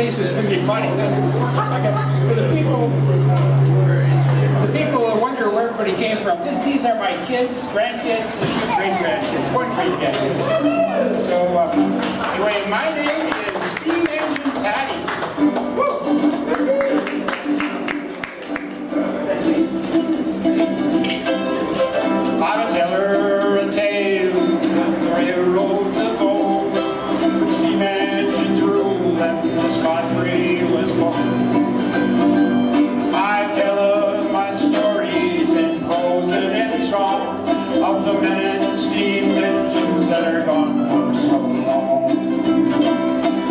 faces would be funny. That's, okay. For the people who wonder where everybody came from, these are my kids, grandkids, and great-grandkids, one great-grandkid. So anyway, my name is Steve Engine Paddy. I'm a teller of tales of the railroads of old. Steam engines ruled and this country was born. I tell of my stories in prose and in song of the men in steam engines that are gone for so long.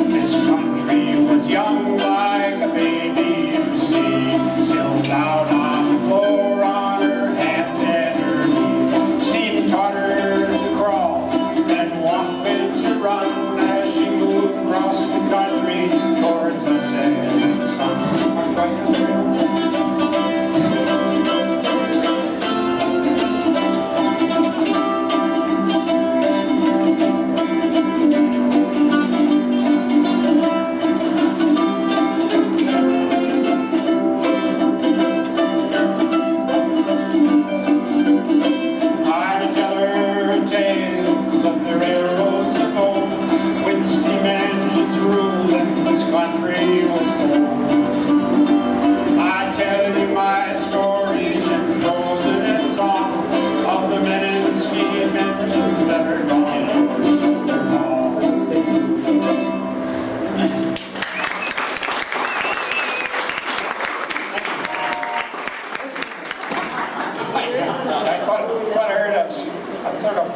This country was young like a baby, you see, still down on the floor on her hands and her knees. Steam taught her to crawl and walk and to run as she moved across the country towards the setting sun.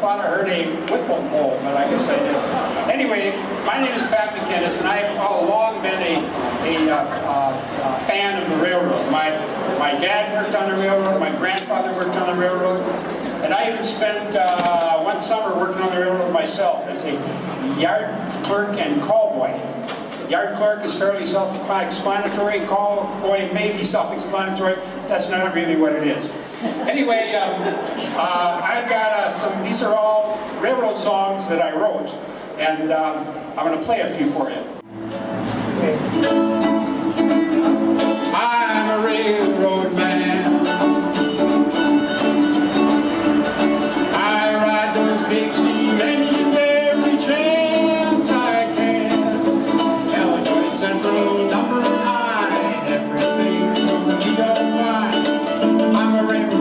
I heard a wiffle ball, but I guess I did. Anyway, my name is Pat McInnes, and I've all along been a fan of the railroad. My dad worked on the railroad, my grandfather worked on the railroad, and I even spent one summer working on the railroad myself as a yard clerk and call boy. Yard clerk is fairly self-explanatory, call boy may be self-explanatory, but that's not really what it is. Anyway, I've got these are all railroad songs that I wrote, and I'm going to play a few for you. I'm a railroad man. I ride those big steam engines every chance I can. Illinois Central number 9, everything you don't mind. I'm a railroad.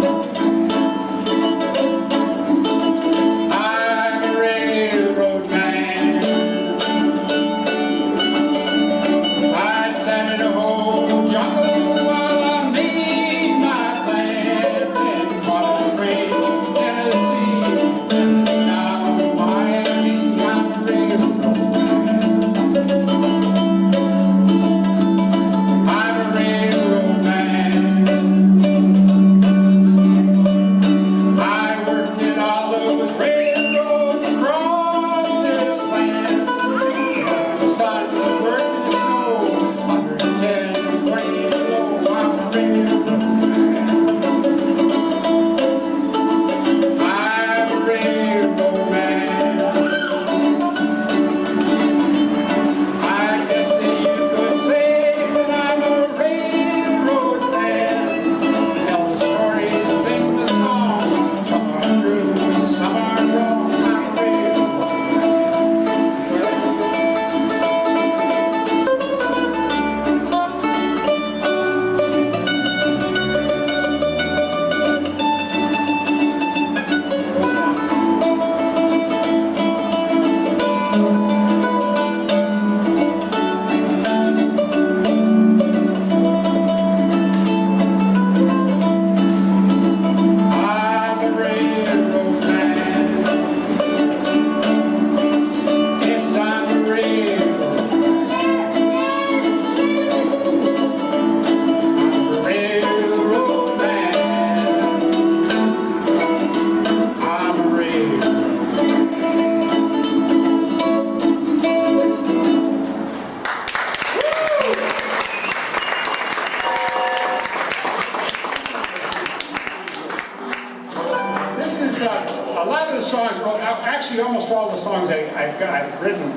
A lot of the songs, well, actually almost all the songs I've written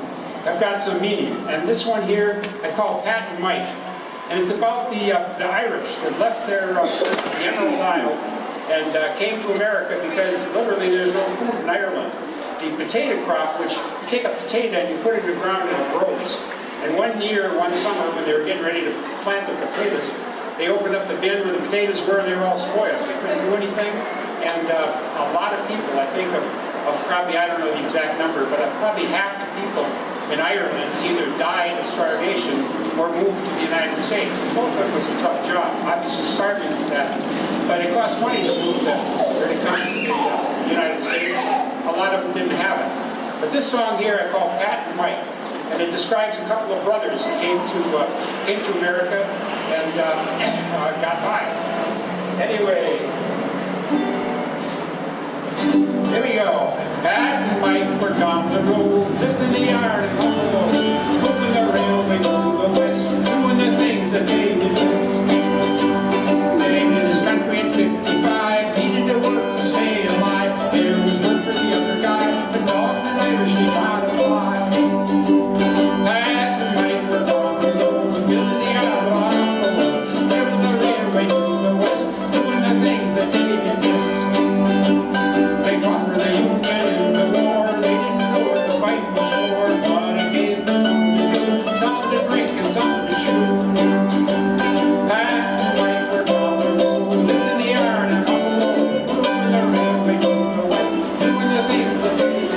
have got some meaning. And this one here I call Pat and Mike. And it's about the Irish that left their the Emerald Isle and came to America because literally there's no food in Ireland. The potato crop, which you take a potato and you put it in the ground and it grows. And one year, one summer, when they were getting ready to plant their potatoes, they opened up the bin where the potatoes were and they were all spoiled. They couldn't do anything. And a lot of people, I think of probably, I don't know the exact number, but probably half the people in Ireland either died of starvation or moved to the United States. And both of it was a tough job, obviously starving with that. But it cost money to move to, or to come to the United States. A lot of them didn't have it. But this song here I call Pat and Mike. And it describes a couple of brothers that came to America and got by. Anyway, here we go. Pat and Mike were down the road, lifting the iron and moving the railway to the west, doing the things that they did best. They came to this country in '55, needed to work to stay alive. There was work for the other guy, the dogs and Irish he got a while. Pat and Mike were down the road, building the iron, lifting the railway to the west, doing the things that they did best. They fought for the Union in the war. They didn't know what the fight was for, but it gave them something to do, something to drink and something to chew. Pat and Mike were down the road, lifting the iron and moving the railway to the west, doing the things that they did best.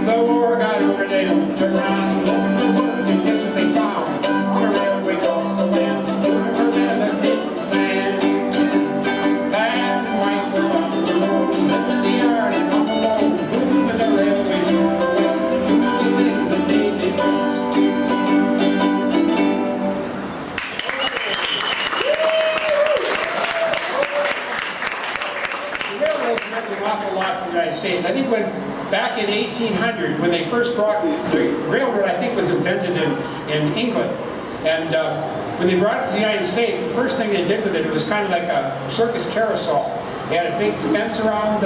The war got over, they looked around, looked for work, and guess what they found? On a railway across the land, for them that didn't stand. Pat and Mike were down the road, lifting the iron and alone, moving the railway to the west, doing the things that they did best. The railroads meant an awful lot for the United States. I think back in 1800, when they first brought the railroad, I think was invented in England. And when they brought it to the United States, the first thing they did with it, it was kind of like a circus carousel. They had a big fence around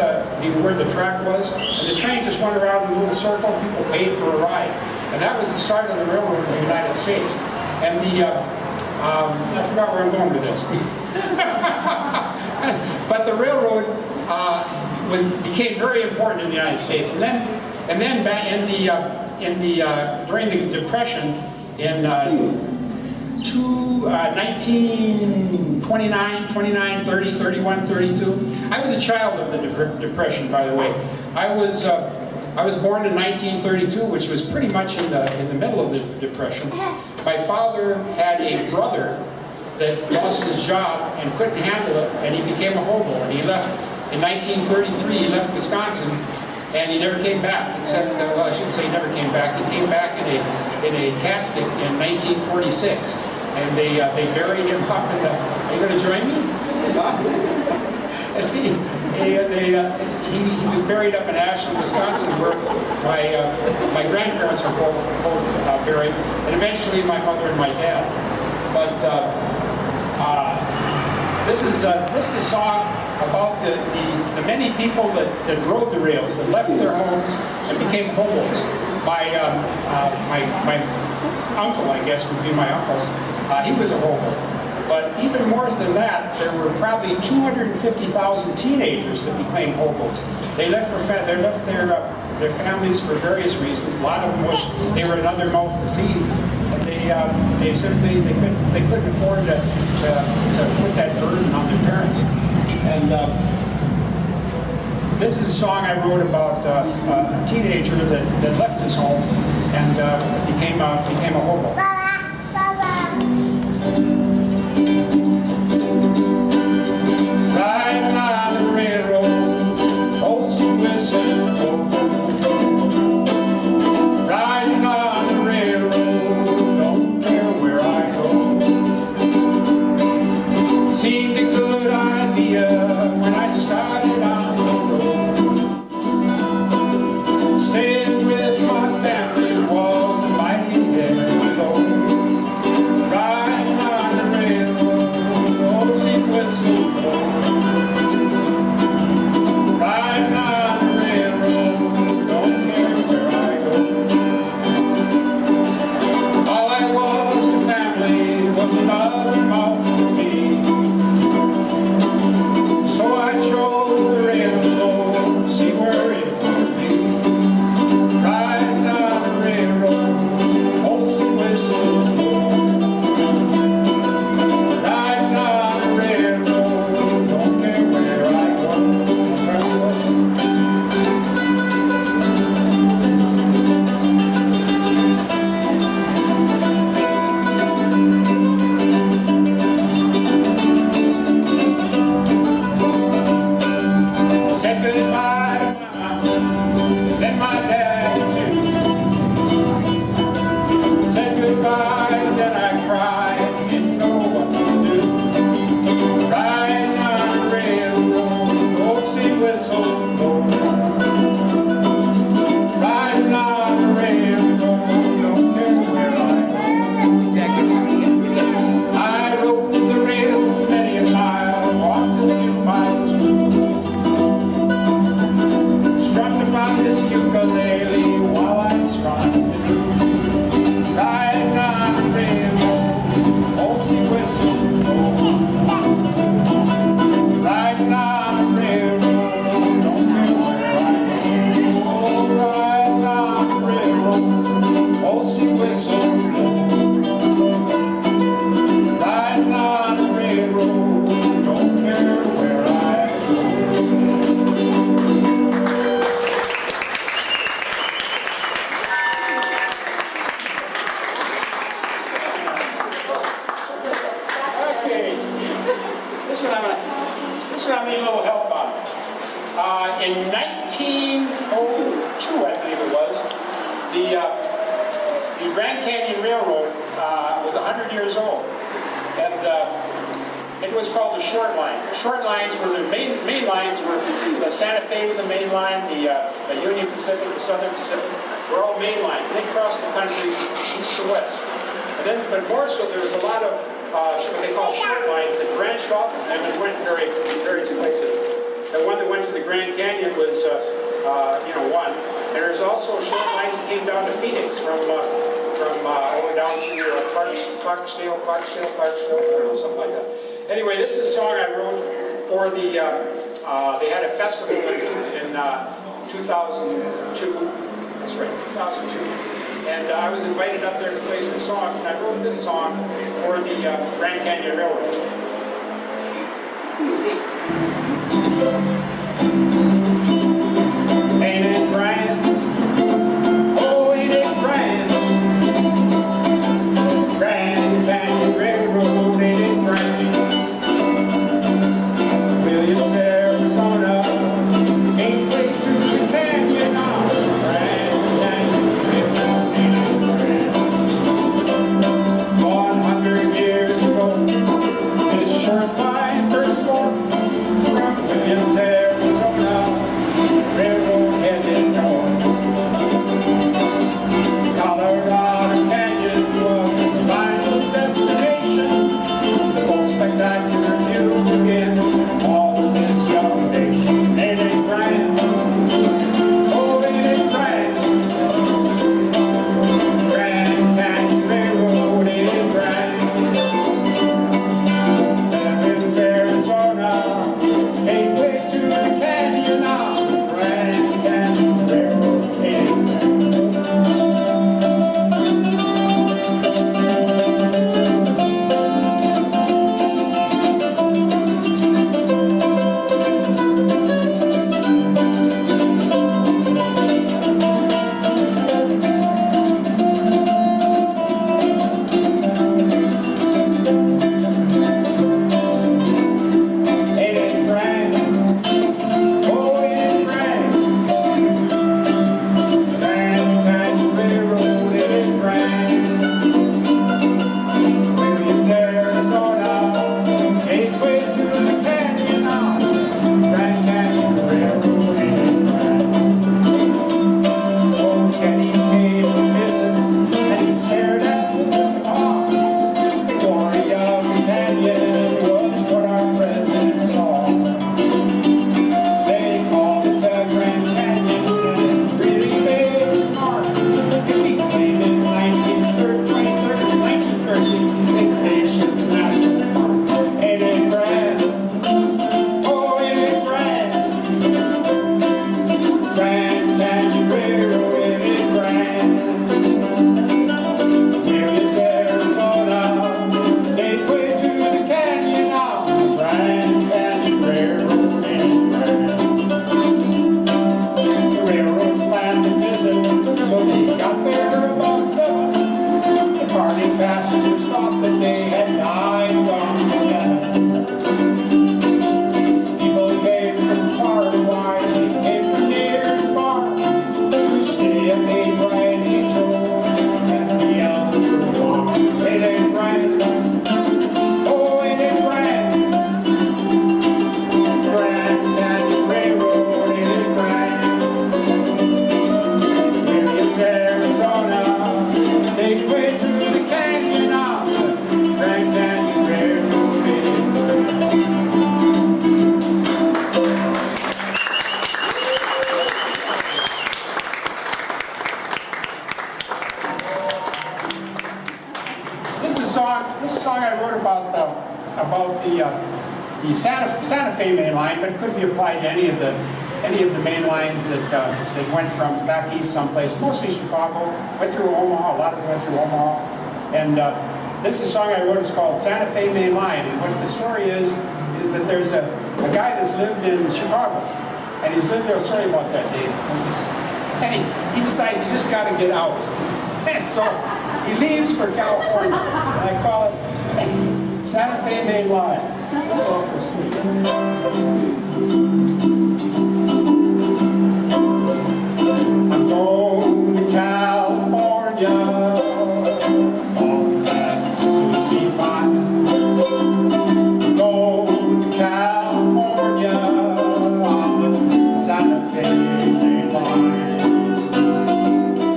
where the track was, and the train just went around in a little circle, and people paid for a ride. And that was the start of the railroad in the United States. And I forgot where I'm going with this. But the railroad became very important in the United States, and then back during the Depression in 1929, 30, 31, 32. I was a child of the Depression, by the way. I was born in 1932, which was pretty much in the middle of the Depression. My father had a brother that lost his job and couldn't handle it, and he became a hobo, and he left. In 1933, he left Wisconsin, and he never came back, except, well, I shouldn't say he never came back. He came back in a casket in 1946, and they buried him up in the, are you going to join me? He was buried up in Ashland, Wisconsin, where my grandparents were both buried, and eventually my mother and my dad. But this is a song about the many people that rode the rails, that left their homes and became hobos. My uncle, I guess, would be my uncle. He was a hobo. But even more than that, there were probably 250,000 teenagers that became hobos. They left their families for various reasons. A lot of them they were another mouth to feed. And they simply couldn't afford to put that burden on their parents. And this is a song I wrote about a teenager that left his home and became a hobo. Riding on the railroad, old Swiss and cold. Riding on the railroad, don't care where I go. Seemed a good idea when I started on the road. Staying with my family was a mighty there to go. one I need a little help on. In 1902, I believe it was, the Grand Canyon Railroad was 100 years old. And it was called the Short Line. Short lines were the main lines were the Santa Fe was the main line, the Union Pacific, the Southern Pacific were all main lines. They crossed the country east to west. And then, but more so, there was a lot of what they call short lines that branched off of them and went to various places. The one that went to the Grand Canyon was, one. And there's also short lines that came down to Phoenix from all the way down to Clarksdale, I don't know, something like that. Anyway, this is a song I wrote for the, they had a festival in 2002. That's right, 2002. And I was invited up there to play some songs, and I wrote this song for the Grand Canyon Railroad. Ain't it grand? Oh, ain't it grand? Grand Canyon Railroad, ain't it grand? Williams, Arizona, ain't way to the canyon on Grand Canyon Railroad, ain't it grand? 100 years ago, this short line first formed from Williams, Arizona, railroad headed north. Colorado Canyon was its final destination, the most spectacular view to give all of this young nation. Ain't it grand? Oh, ain't it grand? Grand Canyon Railroad, ain't it grand? Williams, Arizona, ain't way to the canyon now. Grand Canyon Railroad, ain't it grand? Ain't it grand? Oh, ain't it grand? Grand Canyon Railroad, ain't it grand? Williams, Arizona, ain't way to the canyon now. Grand Canyon Railroad, ain't it grand? Oh, Kenny came to visit, and he stared at the pond. The glory of the canyon was what our president saw. They called it the Grand Canyon, and it really made his mark. He claimed in 1913, the nation's national park. Ain't it grand? Oh, ain't it grand? Grand Canyon Railroad, ain't it grand? Williams, Arizona, ain't way to the canyon now. Grand Canyon Railroad, ain't it grand? The railroad planned to visit, so they got there about 7. The party passengers thought that they had died and gone together. People came from far and wide, they came from near and far to stay at the Bright Angel and the Elms Farm. Ain't it grand? Oh, ain't it grand? Grand Canyon Railroad, ain't it grand? Williams, Arizona, ain't way to the canyon now. Grand Canyon Railroad, ain't it grand? This song I wrote about the Santa Fe main line, but it could be applied to any of the main lines that went from back east someplace, mostly Chicago, went through Omaha, a lot of it went through Omaha. And this is a song I wrote, it's called Santa Fe Main Line. And what the story is that there's a guy that's lived in Chicago, and he's lived there, sorry about that, Dave. And he decides he just got to get out. And so he leaves for California. And I call it Santa Fe Main Line. This is also sweet. I'm going to California. Oh, that suits me fine. I'm going to California on the Santa Fe Main Line.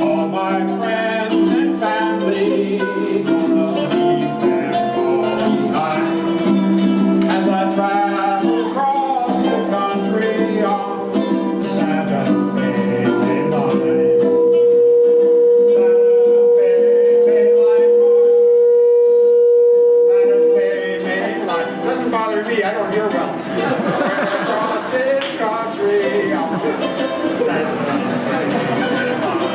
All my friends and family gonna leave them all behind as I travel across the country on the Santa Fe Main Line. Santa Fe Main Line, Santa Fe Main Line. Doesn't bother me, I don't hear well. Across this country on the Santa Fe Main Line.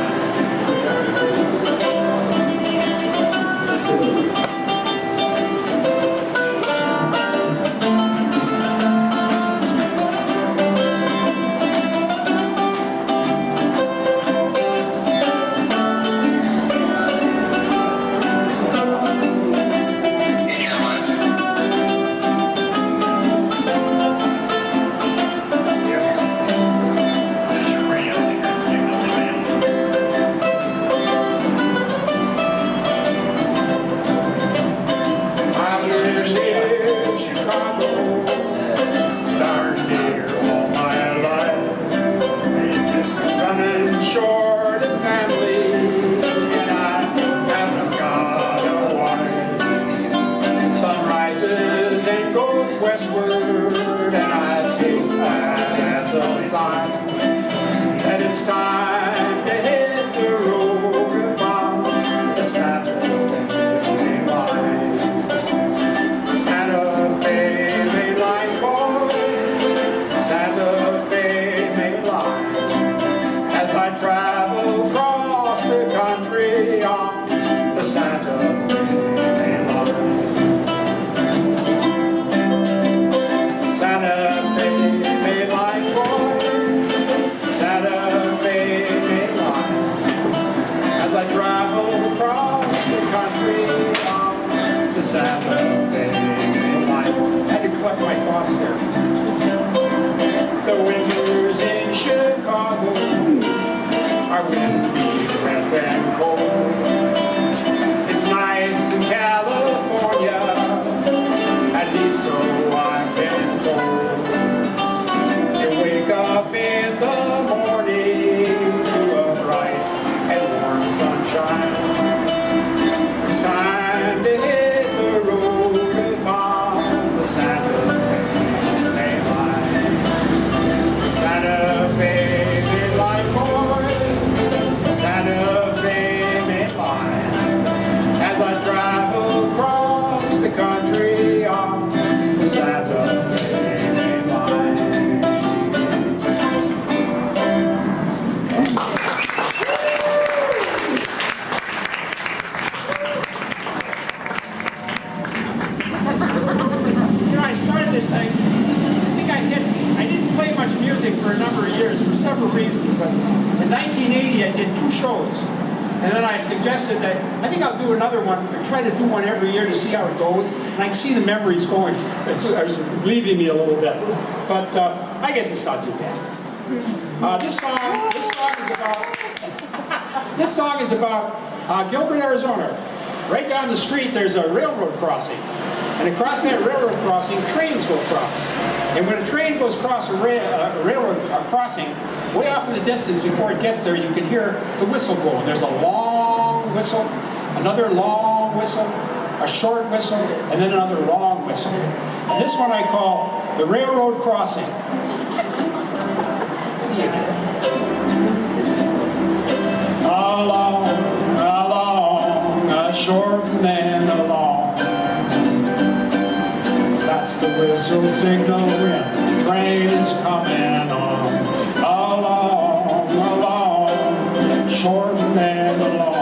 And it's time to hit the road upon the Santa Fe Main Line. Santa Fe Main Line, boy, Santa Fe Main Line. As I travel across the country on the Santa Fe Main Line. Santa Fe Main Line, boy, Santa Fe Main Line. As I travel across the country on the Santa Fe Main Line. I had to collect my thoughts there. The winters in Chicago are windy, wet and cold. It's nice in California, at least so I've been told. You wake up in the morning to a bright and warm sunshine. It's time to hit the road upon the Santa Fe Main Line. Santa Fe Main Line, boy, Santa Fe Main Line. As I travel across the country on the Santa Fe Main Line. I started this thing, I didn't play much music for a number of years for several reasons, but in 1980 I did 2 shows. And then I suggested that I think I'll do another one, or try to do one every year to see how it goes. And I can see the memories going. It's leaving me a little bit. But I guess it's not too bad. This song is about Gilbert, Arizona. Right down the street there's a railroad crossing. And across that railroad crossing, trains go across. And when a train goes across a railroad crossing, way off in the distance before it gets there, you can hear the whistle blow. There's a long whistle, another long whistle, a short whistle, and then another long whistle. And this one I call the railroad crossing. See you. Along, a short and then a long. That's the whistle signal when the train is coming on. Along, short and then long.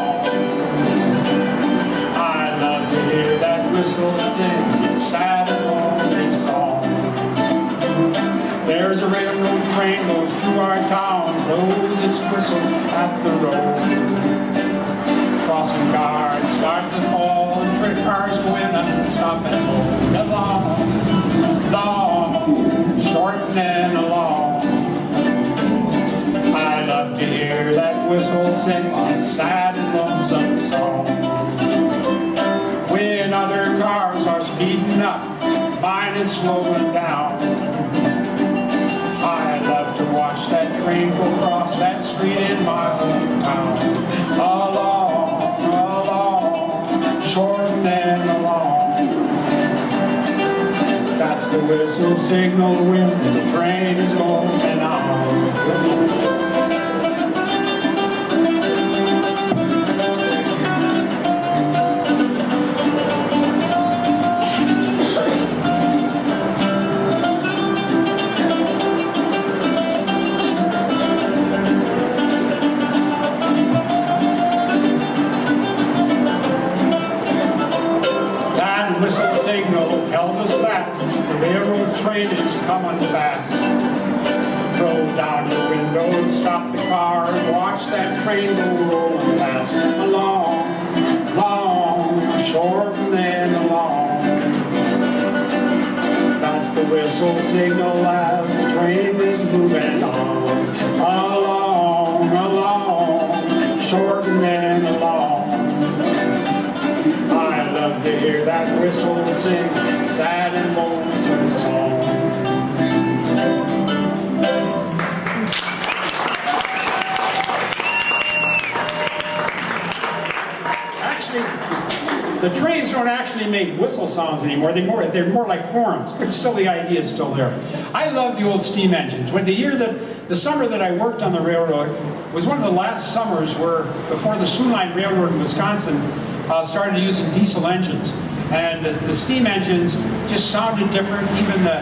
I love to hear that whistle sing its sad and lonely song. There's a railroad train goes through our town, blows its whistle at the road. crossing guards start to fall, and trick cars go in and stop and move along, long, short and then along. I love to hear that whistle sing a sad and lonesome song. When other cars are speeding up, mine is slowing down. I love to watch that train go across that street in my hometown. Along, along, short and then along. That's the whistle signal when the train is going on. Whistle signal tells us that the railroad train is coming fast. Roll down your window and stop the car and watch that train go rolling past. Along, long, short and then along. That's the whistle signal as the train is moving on. Along, along, short and then along. I love to hear that whistle sing sad and lonesome song. Actually, the trains don't actually make whistle sounds anymore. They're more like horns, but still the idea is still there. I love the old steam engines. The summer that I worked on the railroad was one of the last summers before the Sioux Line Railroad in Wisconsin started using diesel engines, and the steam engines just sounded different. Even the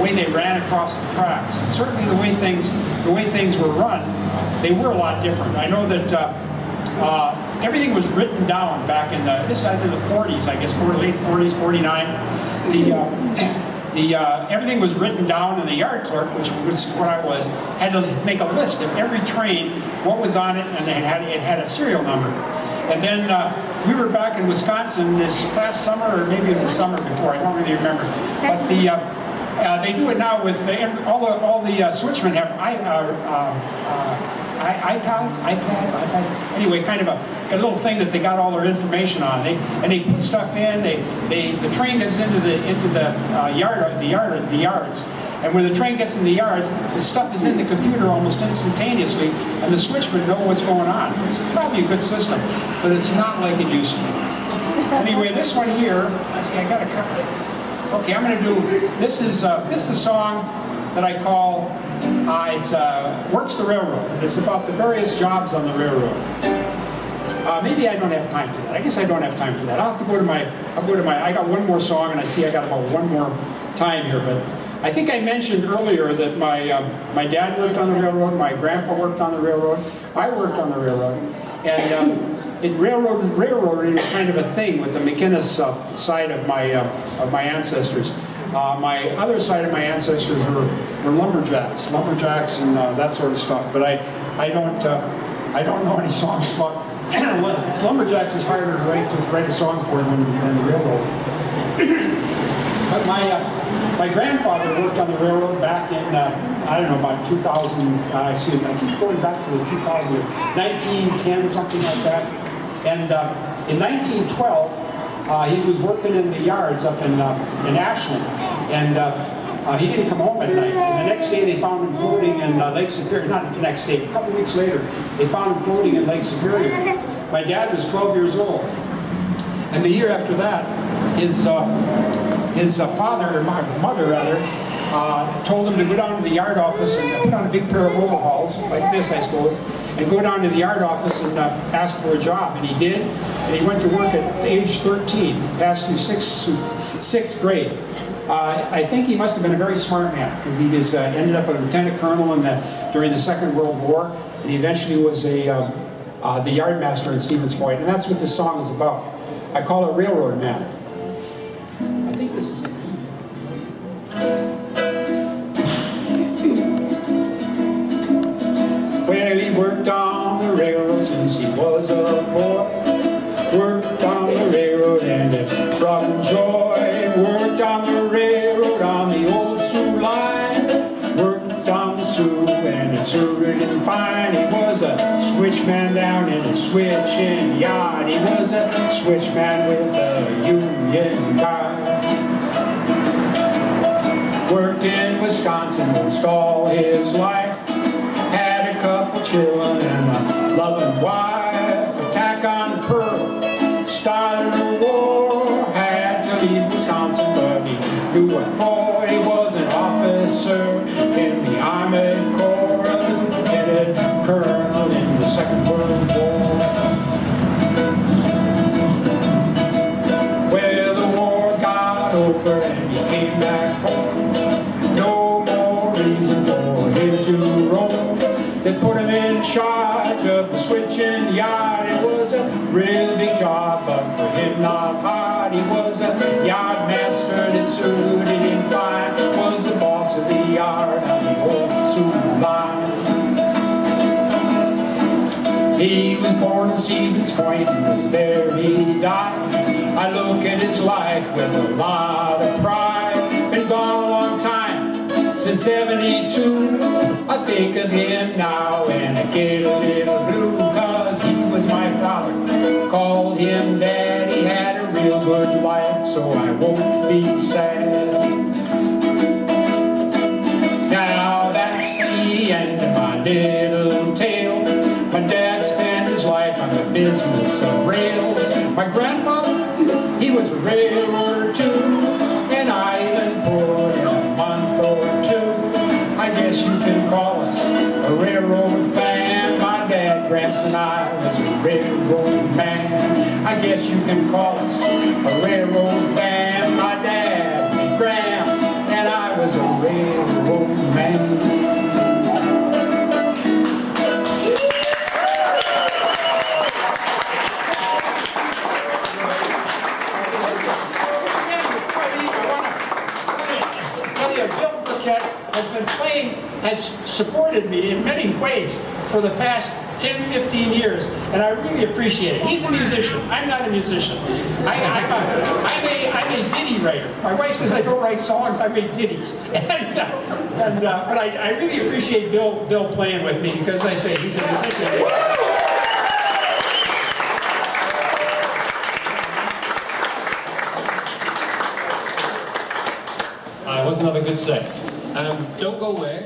way they ran across the tracks, and certainly the way things were run, they were a lot different. I know that everything was written down back in the 40s, I guess, late 40s, 49. Everything was written down, and the yard clerk, which was what I was, had to make a list of every train, what was on it, and it had a serial number. And then we were back in Wisconsin this past summer, or maybe it was the summer before, I don't really remember. But they do it now with all the switchmen have iPads. Anyway, kind of a little thing that they got all their information on. They put stuff in. The train goes into the yards. And when the train gets in the yards, the stuff is in the computer almost instantaneously, and the switchmen know what's going on. It's probably a good system, but it's not like it used to be. Anyway, this one here, I got a couple. Okay, I'm going to do, this is a song that I call, it's Works the Railroad. It's about the various jobs on the railroad. Maybe I don't have time for that. I guess I don't have time for that. I'll have to go to my, I got one more song, and I see I got about one more time here, but I think I mentioned earlier that my dad worked on the railroad, my grandpa worked on the railroad, I worked on the railroad, and railroading is kind of a thing with the McInnes side of my ancestors. My other side of my ancestors were lumberjacks and that sort of stuff. But I don't know any songs about lumberjacks. Is harder to write a song for than railroads. But my grandfather worked on the railroad back in, I don't know, about 2000, I keep going back to the 2000, 1910, something like that. And in 1912, he was working in the yards up in Ashland. And he didn't come home at night. And the next day they found him floating in Lake Superior. Not the next day, a couple weeks later, they found him floating in Lake Superior. My dad was 12 years old. And the year after that, his father, or mother rather, told him to go down to the yard office and put on a big pair of overalls, like this I suppose, and go down to the yard office and ask for a job. And he did, and he went to work at age 13, passed through sixth grade. I think he must have been a very smart man, because he was, ended up a lieutenant colonel during the Second World War, and he eventually was the yard master in Stevens Point, and that's what this song is about. I call it Railroad Man. I think this is it. Well, he worked on the railroad since he was a boy. Worked on the railroad and it brought him joy. Worked on the railroad on the old Sioux line. Worked on the Sioux and it suited him fine. He was a switchman down in a switching yard. He was a switchman with a union card. Worked in Wisconsin most all his life. Had a couple children and a loving wife. Attack on Pearl, started a war. Had to leave Wisconsin, but he knew what for. He was an officer in the Armored Corps, a lieutenant colonel in the Second World War. Well, the war got over and he came back home. No more reason for him to roam. They put him in charge of the switching yard. It was a real big job, but for him not hard. He was a yard master that suited him fine. Was the boss of the yard on the old Sioux line. He was born in Stevens Point and was there he died. I look at his life with a lot of pride. Been gone a long time, since 72. I think of him now and I get a little blue, cause he was my father, called him Dad. He had a real good life, so I won't be sad. Now that's the end of my little tale. My dad spent his life on the business of rails. My grandfather, he was a railroader too, and I even poured in a month or two. I guess you can call us a railroad fan. My dad, Gramps, and I was a railroad man. I guess you can call us a railroad fan. My dad, Gramps, and I was a railroad man. Has supported me in many ways for the past 10, 15 years, and I really appreciate it. He's a musician. I'm not a musician. I'm a ditty writer. My wife says I don't write songs, I write ditties. But I really appreciate Bill playing with me, because I say he's a musician. Wasn't that a good set? Don't go away.